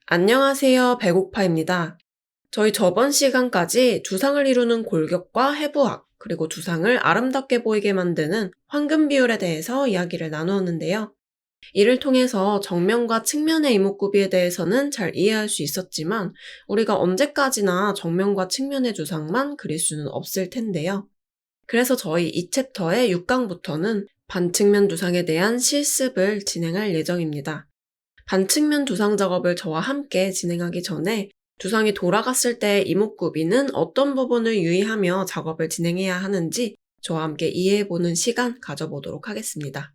안녕하세요. 배고파입니다. 저희 저번 시간까지 두상을 이루는 골격과 해부학, 그리고 두상을 아름답게 보이게 만드는 황금 비율에 대해서 이야기를 나누었는데요. 이를 통해서 정면과 측면의 이목구비에 대해서는 잘 이해할 수 있었지만 우리가 언제까지나 정면과 측면의 두상만 그릴 수는 없을 텐데요. 그래서 저희 이 챕터의 6강부터는 반측면 두상에 대한 실습을 진행할 예정입니다. 반측면 두상 작업을 저와 함께 진행하기 전에 두상이 돌아갔을 때 이목구비는 어떤 부분을 유의하며 작업을 진행해야 하는지 저와 함께 이해해보는 시간 가져보도록 하겠습니다.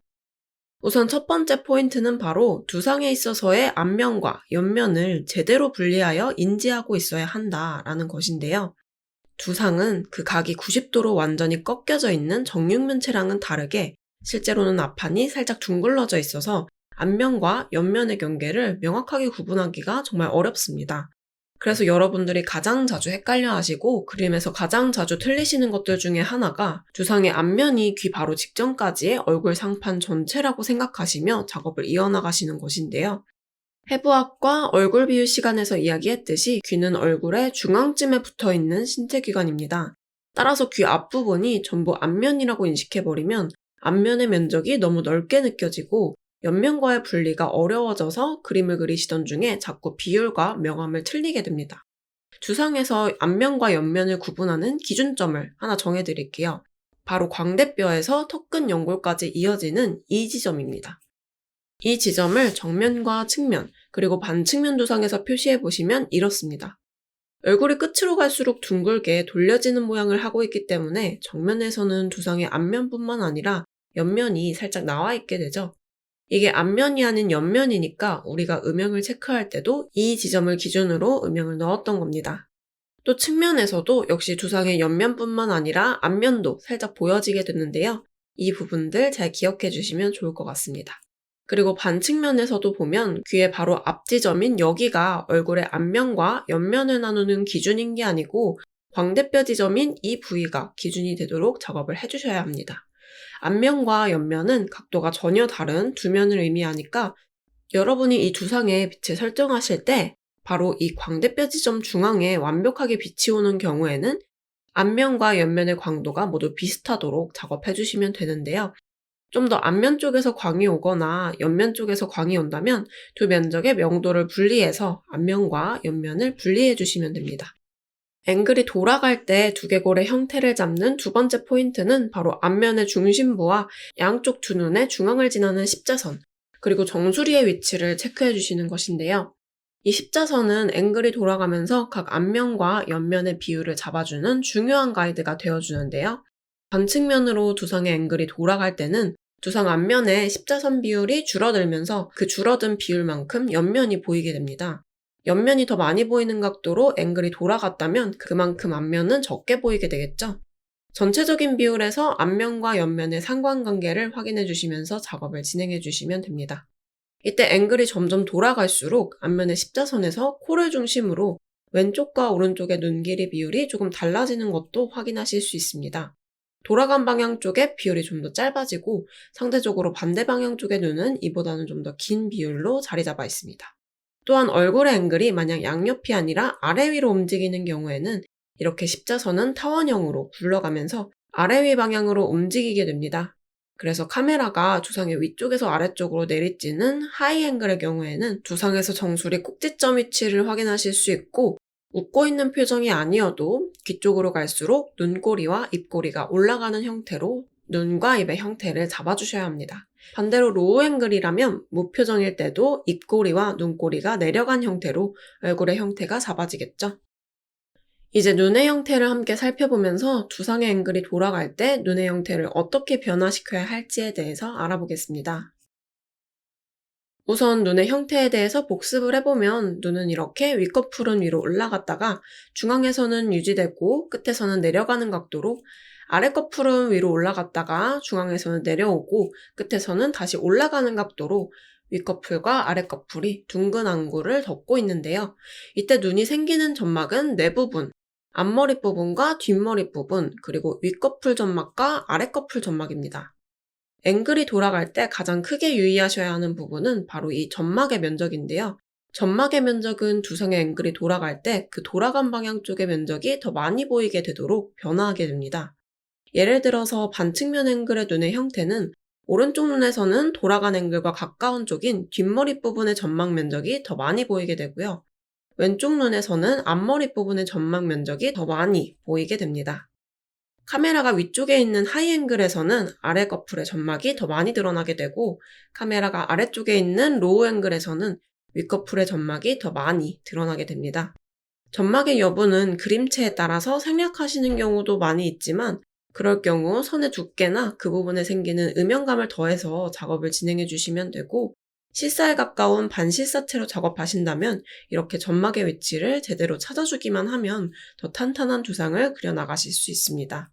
우선 첫 번째 포인트는 바로 두상에 있어서의 앞면과 옆면을 제대로 분리하여 인지하고 있어야 한다라는 것인데요. 두상은 그 각이 90도로 완전히 꺾여져 있는 정육면체랑은 다르게 실제로는 앞판이 살짝 둥글러져 있어서 앞면과 옆면의 경계를 명확하게 구분하기가 정말 어렵습니다. 그래서 여러분들이 가장 자주 헷갈려 하시고 그림에서 가장 자주 틀리시는 것들 중에 하나가 두상의 앞면이 귀 바로 직전까지의 얼굴 상판 전체라고 생각하시며 작업을 이어나가시는 것인데요. 해부학과 얼굴 비율 시간에서 이야기했듯이 귀는 얼굴의 중앙쯤에 붙어있는 신체기관입니다. 따라서 귀 앞부분이 전부 앞면이라고 인식해버리면 앞면의 면적이 너무 넓게 느껴지고 옆면과의 분리가 어려워져서 그림을 그리시던 중에 자꾸 비율과 명암을 틀리게 됩니다. 두상에서 앞면과 옆면을 구분하는 기준점을 하나 정해드릴게요. 바로 광대뼈에서 턱끝 연골까지 이어지는 이 지점입니다. 이 지점을 정면과 측면, 그리고 반측면 두상에서 표시해 보시면 이렇습니다. 얼굴이 끝으로 갈수록 둥글게 돌려지는 모양을 하고 있기 때문에 정면에서는 두상의 앞면뿐만 아니라 옆면이 살짝 나와 있게 되죠. 이게 앞면이 아닌 옆면이니까 우리가 음영을 체크할 때도 이 지점을 기준으로 음영을 넣었던 겁니다. 또 측면에서도 역시 두상의 옆면뿐만 아니라 앞면도 살짝 보여지게 되는데요. 이 부분들 잘 기억해 주시면 좋을 것 같습니다. 그리고 반측면에서도 보면 귀의 바로 앞지점인 여기가 얼굴의 앞면과 옆면을 나누는 기준인 게 아니고 광대뼈 지점인 이 부위가 기준이 되도록 작업을 해주셔야 합니다. 앞면과 옆면은 각도가 전혀 다른 두 면을 의미하니까 여러분이 이 두상의 빛을 설정하실 때 바로 이 광대뼈 지점 중앙에 완벽하게 빛이 오는 경우에는 앞면과 옆면의 광도가 모두 비슷하도록 작업해 주시면 되는데요. 좀 더 앞면 쪽에서 광이 오거나 옆면 쪽에서 광이 온다면 두 면적의 명도를 분리해서 앞면과 옆면을 분리해 주시면 됩니다. 앵글이 돌아갈 때 두개골의 형태를 잡는 두 번째 포인트는 바로 앞면의 중심부와 양쪽 두 눈의 중앙을 지나는 십자선, 그리고 정수리의 위치를 체크해 주시는 것인데요. 이 십자선은 앵글이 돌아가면서 각 앞면과 옆면의 비율을 잡아주는 중요한 가이드가 되어주는데요. 반측면으로 두상의 앵글이 돌아갈 때는 두상 앞면의 십자선 비율이 줄어들면서 그 줄어든 비율만큼 옆면이 보이게 됩니다. 옆면이 더 많이 보이는 각도로 앵글이 돌아갔다면 그만큼 앞면은 적게 보이게 되겠죠. 전체적인 비율에서 앞면과 옆면의 상관관계를 확인해 주시면서 작업을 진행해 주시면 됩니다. 이때 앵글이 점점 돌아갈수록 앞면의 십자선에서 코를 중심으로 왼쪽과 오른쪽의 눈 길이 비율이 조금 달라지는 것도 확인하실 수 있습니다. 돌아간 방향 쪽의 비율이 좀 더 짧아지고 상대적으로 반대 방향 쪽의 눈은 이보다는 좀 더 긴 비율로 자리 잡아 있습니다. 또한 얼굴의 앵글이 만약 양옆이 아니라 아래 위로 움직이는 경우에는 이렇게 십자선은 타원형으로 굴러가면서 아래 위 방향으로 움직이게 됩니다. 그래서 카메라가 두상의 위쪽에서 아래쪽으로 내리쬐는 하이 앵글의 경우에는 두상에서 정수리 꼭지점 위치를 확인하실 수 있고 웃고 있는 표정이 아니어도 귀 쪽으로 갈수록 눈꼬리와 입꼬리가 올라가는 형태로 눈과 입의 형태를 잡아주셔야 합니다. 반대로 로우 앵글이라면 무표정일 때도 입꼬리와 눈꼬리가 내려간 형태로 얼굴의 형태가 잡아지겠죠. 이제 눈의 형태를 함께 살펴보면서 두상의 앵글이 돌아갈 때 눈의 형태를 어떻게 변화시켜야 할지에 대해서 알아보겠습니다. 우선 눈의 형태에 대해서 복습을 해보면 눈은 이렇게 윗꺼풀은 위로 올라갔다가 중앙에서는 유지되고 끝에서는 내려가는 각도로 아랫꺼풀은 위로 올라갔다가 중앙에서는 내려오고 끝에서는 다시 올라가는 각도로 윗꺼풀과 아랫꺼풀이 둥근 안구를 덮고 있는데요. 이때 눈이 생기는 점막은 네 부분, 앞머리 부분과 뒷머리 부분, 그리고 윗꺼풀 점막과 아랫꺼풀 점막입니다. 앵글이 돌아갈 때 가장 크게 유의하셔야 하는 부분은 바로 이 점막의 면적인데요. 점막의 면적은 두상의 앵글이 돌아갈 때 그 돌아간 방향 쪽의 면적이 더 많이 보이게 되도록 변화하게 됩니다. 예를 들어서 반측면 앵글의 눈의 형태는 오른쪽 눈에서는 돌아간 앵글과 가까운 쪽인 뒷머리 부분의 점막 면적이 더 많이 보이게 되고요. 왼쪽 눈에서는 앞머리 부분의 점막 면적이 더 많이 보이게 됩니다. 카메라가 위쪽에 있는 하이앵글에서는 아래 커플의 점막이 더 많이 드러나게 되고, 카메라가 아래쪽에 있는 로우 앵글에서는 윗커플의 점막이 더 많이 드러나게 됩니다. 점막의 여부는 그림체에 따라서 생략하시는 경우도 많이 있지만, 그럴 경우 선의 두께나 그 부분에 생기는 음영감을 더해서 작업을 진행해 주시면 되고, 실사에 가까운 반실사체로 작업하신다면 이렇게 점막의 위치를 제대로 찾아주기만 하면 더 탄탄한 두상을 그려나가실 수 있습니다.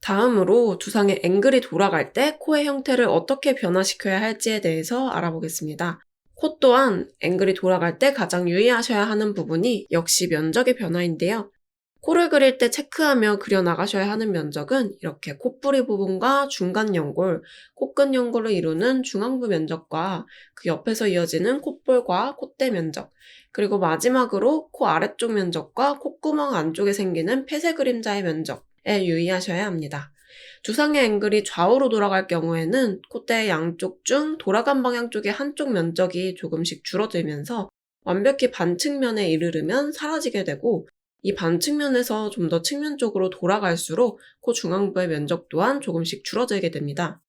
다음으로 두상의 앵글이 돌아갈 때 코의 형태를 어떻게 변화시켜야 할지에 대해서 알아보겠습니다. 코 또한 앵글이 돌아갈 때 가장 유의하셔야 하는 부분이 역시 면적의 변화인데요. 코를 그릴 때 체크하며 그려나가셔야 하는 면적은 이렇게 콧부리 부분과 중간 연골, 코끝 연골을 이루는 중앙부 면적과 그 옆에서 이어지는 콧볼과 콧대 면적, 그리고 마지막으로 코 아래쪽 면적과 콧구멍 안쪽에 생기는 폐쇄 그림자의 면적에 유의하셔야 합니다. 두상의 앵글이 좌우로 돌아갈 경우에는 콧대의 양쪽 중 돌아간 방향 쪽의 한쪽 면적이 조금씩 줄어들면서 완벽히 반측면에 이르르면 사라지게 되고, 이 반측면에서 좀 더 측면 쪽으로 돌아갈수록 코 중앙부의 면적 또한 조금씩 줄어들게 됩니다.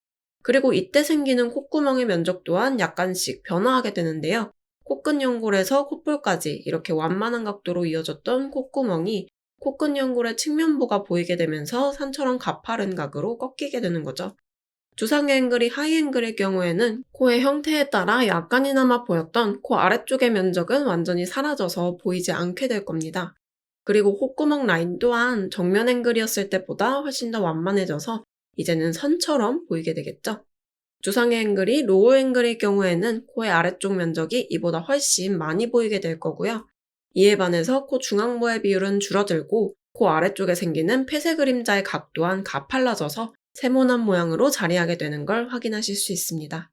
그리고 이때 생기는 콧구멍의 면적 또한 약간씩 변화하게 되는데요. 코끝 연골에서 콧볼까지 이렇게 완만한 각도로 이어졌던 콧구멍이 코끝 연골의 측면부가 보이게 되면서 산처럼 가파른 각으로 꺾이게 되는 거죠. 두상의 앵글이 하이앵글의 경우에는 코의 형태에 따라 약간이나마 보였던 코 아래쪽의 면적은 완전히 사라져서 보이지 않게 될 겁니다. 그리고 콧구멍 라인 또한 정면 앵글이었을 때보다 훨씬 더 완만해져서 이제는 선처럼 보이게 되겠죠. 두상의 앵글이 로우 앵글일 경우에는 코의 아래쪽 면적이 이보다 훨씬 많이 보이게 될 거고요. 이에 반해서 코 중앙부의 비율은 줄어들고 코 아래쪽에 생기는 폐쇄 그림자의 각 또한 가팔라져서 세모난 모양으로 자리하게 되는 걸 확인하실 수 있습니다.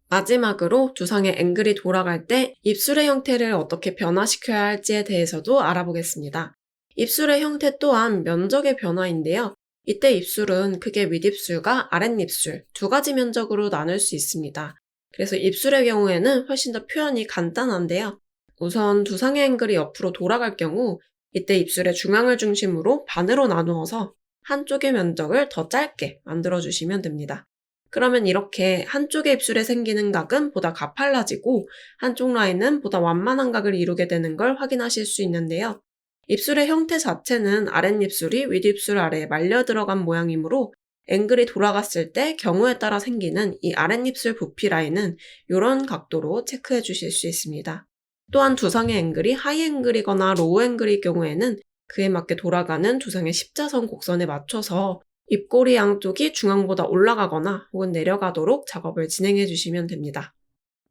마지막으로 두상의 앵글이 돌아갈 때 입술의 형태를 어떻게 변화시켜야 할지에 대해서도 알아보겠습니다. 입술의 형태 또한 면적의 변화인데요. 이때 입술은 크게 윗입술과 아랫입술 두 가지 면적으로 나눌 수 있습니다. 그래서 입술의 경우에는 훨씬 더 표현이 간단한데요. 우선 두상의 앵글이 옆으로 돌아갈 경우 이때 입술의 중앙을 중심으로 반으로 나누어서 한쪽의 면적을 더 짧게 만들어주시면 됩니다. 그러면 이렇게 한쪽의 입술에 생기는 각은 보다 가팔라지고 한쪽 라인은 보다 완만한 각을 이루게 되는 걸 확인하실 수 있는데요. 입술의 형태 자체는 아랫입술이 윗입술 아래에 말려 들어간 모양이므로 앵글이 돌아갔을 때 경우에 따라 생기는 이 아랫입술 부피 라인은 이런 각도로 체크해 주실 수 있습니다. 또한 두상의 앵글이 하이앵글이거나 로우 앵글일 경우에는 그에 맞게 돌아가는 두상의 십자선 곡선에 맞춰서 입꼬리 양쪽이 중앙보다 올라가거나 혹은 내려가도록 작업을 진행해 주시면 됩니다.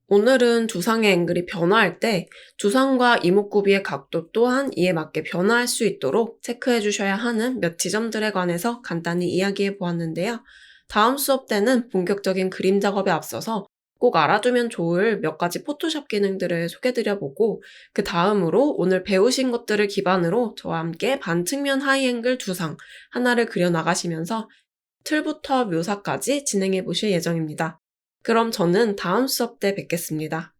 오늘은 두상의 앵글이 변화할 때 두상과 이목구비의 각도 또한 이에 맞게 변화할 수 있도록 체크해 주셔야 하는 몇 지점들에 관해서 간단히 이야기해 보았는데요. 다음 수업 때는 본격적인 그림 작업에 앞서서 꼭 알아두면 좋을 몇 가지 포토샵 기능들을 소개드려보고, 그 다음으로 오늘 배우신 것들을 기반으로 저와 함께 반측면 하이앵글 두상 하나를 그려나가시면서 틀부터 묘사까지 진행해 보실 예정입니다. 그럼 저는 다음 수업 때 뵙겠습니다.